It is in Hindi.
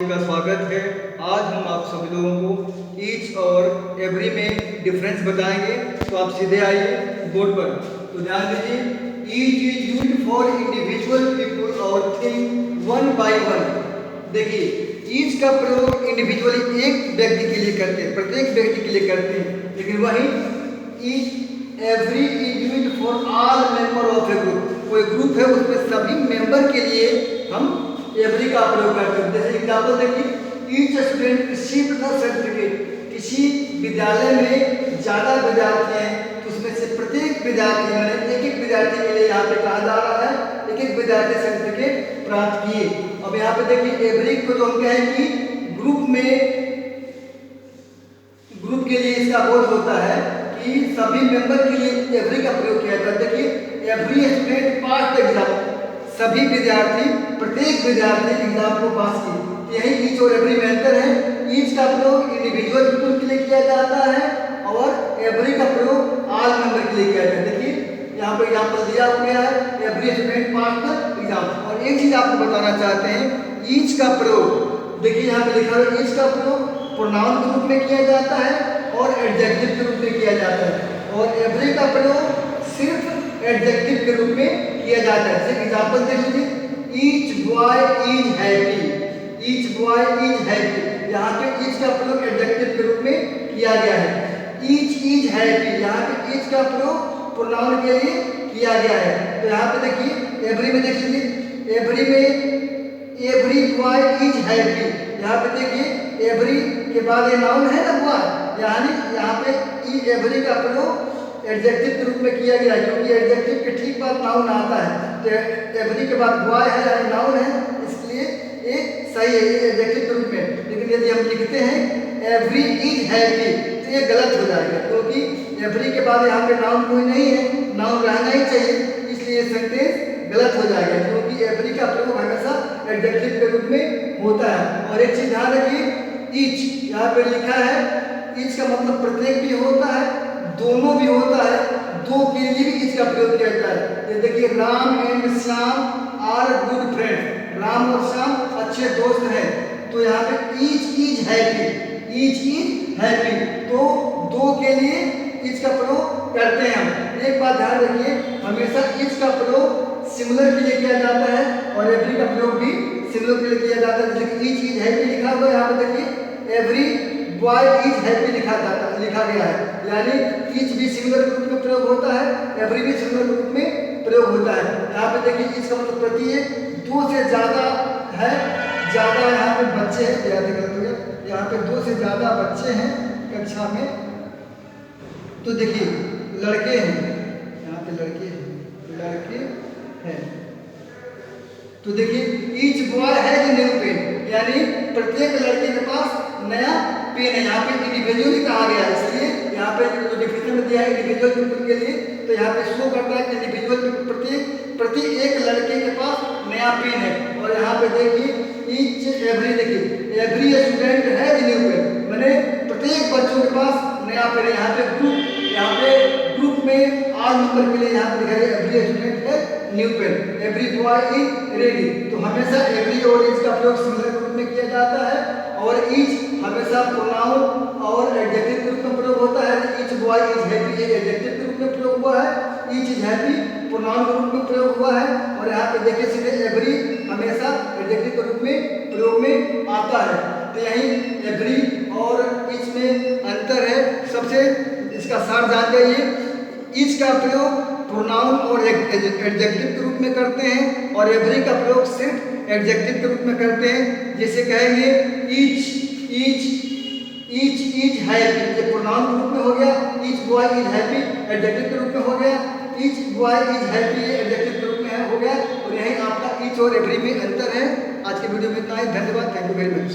का स्वागत है। आज हम आप सभी लोगों को ईच और एवरी में डिफरेंस बताएंगे। तो आप सीधे आइए बोर्ड पर। तो ध्यान दीजिए, each is used for individual people और थिंग वन बाय वन। देखिए, ईच का प्रयोग इंडिविजुअली एक व्यक्ति के लिए करते हैं, प्रत्येक व्यक्ति के लिए करते हैं, लेकिन वही each every is used for all member of A group. कोई ग्रुप है उसमें सभी मेंबर के लिए हम एवरी का प्रयोग करते हैं। जैसे एग्जाम्पल देखिए, each student received the certificate. किसी विद्यालय में ज़्यादा विद्यार्थी हैं तो उसमें से प्रत्येक विद्यार्थी, मैंने एक एक विद्यार्थी के लिए यहाँ पे कहा जा रहा है, एक एक विद्यार्थी सर्टिफिकेट प्राप्त किए। अब यहाँ पे देखिए, एवरी को तो हम कहें कि ग्रुप के लिए इसका बोध होता है कि सभी मेंबर के लिए एवरी का प्रयोग किया जाता है। देखिए, every student pass the exam. सभी विद्यार्थी, प्रत्येक विद्यार्थी एग्जाम को पास किए। यही ईच और एवरी में अंतर है। ईच का प्रयोग इंडिविजुअल पीपल के लिए किया जाता है और एवरी का प्रयोग ऑल मेंबर के लिए किया जाता है। देखिए, यहाँ पर एग्जाम्पल दिया गया है, every student pass the exam. और एक चीज आपको बताना चाहते हैं, ईच का प्रयोग देखिए यहाँ पे लिखा है, ईच का प्रयोग प्रोनाउन के रूप में किया जाता है और एडजेक्टिव के रूप में किया जाता है, और एवरी का प्रयोग सिर्फ एडजेक्टिव के रूप में किया जाता है। जैसे एग्जाम्पल देख लीजिए, each boy is happy. Each boy is happy, यहाँ पे ईच का प्रयोग एडजेक्टिव के रूप में किया गया है। ईच इज हैप्पी, यहाँ पे ईच का प्रयोग प्रोनाउन के लिए किया गया है। तो यहाँ पे देखिए, एवरी में देख लीजिए, एवरी में एवरी बॉय इज हैप्पी। यहाँ पे देखिए, एवरी के बाद ये नाउन है ना बॉय, यानी यहाँ पे एवरी का प्रयोग एडजेक्टिव के रूप में किया गया है, क्योंकि एडजेक्टिव के ठीक बाद नाउन आता है। तो एवरी के बाद बॉय है यानी नाउन है, इसलिए ये सही है, ये एडजेक्टिव के रूप में। लेकिन यदि हम लिखते हैं एवरी इज हैप्पी तो ये गलत हो जाएगा, क्योंकि एवरी के बाद यहाँ पे नाउन कोई नहीं है, नाउन रहना ही चाहिए, इसलिए सेंटेंस गलत हो जाएगा, क्योंकि एवरी का प्रयोग हमेशा एडजेक्टिव के रूप में होता है। और एक चीज ध्यान रखिए, ईच यहाँ पे लिखा है, ईच का मतलब प्रत्येक भी होता है, दोनों भी होता है, दो के लिए भी ईच का प्रयोग किया जाता है। ये देखिए, Ram and Shyam are good friend. Ram और श्याम अच्छे दोस्त हैं। तो यहाँ पे each is happy, each is happy, तो दो के लिए ईच का प्रयोग करते हैं हम। एक बात ध्यान रखिए, हमेशा ईच का प्रयोग सिमिलर के लिए किया जाता है और एवरी का प्रयोग भी सिमिलर के लिए किया जाता है। जैसे ईच इज हैप्पी लिखा हुआ है, यहाँ पे देखिए एवरी बॉय इज हैप्पी लिखा गया है, यानी ईच भी सिमिलर के रूप में प्रयोग होता है, एवरी भी सिमिलर के रूप में प्रयोग होता है। यहाँ पे देखिए, ईच का मतलब प्रत्येक, दो से ज्यादा है, ज्यादा यहाँ पे बच्चे हैं, यहाँ पे दो से ज्यादा बच्चे हैं कक्षा में, तो देखिए लड़के हैं, यहाँ पे लड़के हैं, तो देखिए each boy has new pen, यानी प्रत्येक लड़के के पास नया पेन है। यहाँ पे इंडिविजुअली कहा गया है, इसलिए यहाँ पे जो डिफिनेशन में दिया है इंडिविजुअल पीपल के लिए, तो यहाँ पे शो करता है कि इंडिविजुअल प्रति एक लड़के के पास नया पेन है। और यहाँ पे देखिए ईच एवरी, देखिए every student has new pen, मैंने प्रत्येक बच्चों के पास नया पेन है। यहाँ पे ग्रुप में ऑल नंबर के लिए यहाँ पे लिखा है एवरी स्टूडेंट है new pen, every boy is ready. तो हमेशा एवरी और ईच का प्रयोग सिमिलर के रूप में किया जाता है, और ईच हमेशा प्रोनाउन और एडजेक्टिव के रूप में प्रयोग होता है। Each boy is happy adjective के रूप में प्रयोग हुआ है, ईच इज हैप्पी प्रोनाउन के रूप में प्रयोग हुआ है। और यहाँ पे देखिए, सीधे एवरी हमेशा एडजेक्टिव के रूप में प्रयोग में आता है। तो यही एवरी और ईच में अंतर है। सबसे इसका सार जान जाइए, ईच का प्रयोग प्रोनाउन और एडजेक्टिव के रूप में करते हैं, और एवरी का प्रयोग सिर्फ एडजेक्टिव के रूप में करते हैं। जैसे कहेंगे ईच इज हैप्पी, ये प्रोनाउन के रूप में हो गया, each boy is happy adjective के रूप में हो गया, ईच बॉय इज हैप्पी ये एडजेक्टिव के रूप में हो गया। और यही आपका ईच और एवरी में अंतर है। आज के वीडियो में इतना ही, धन्यवाद, थैंक यू वेरी मच।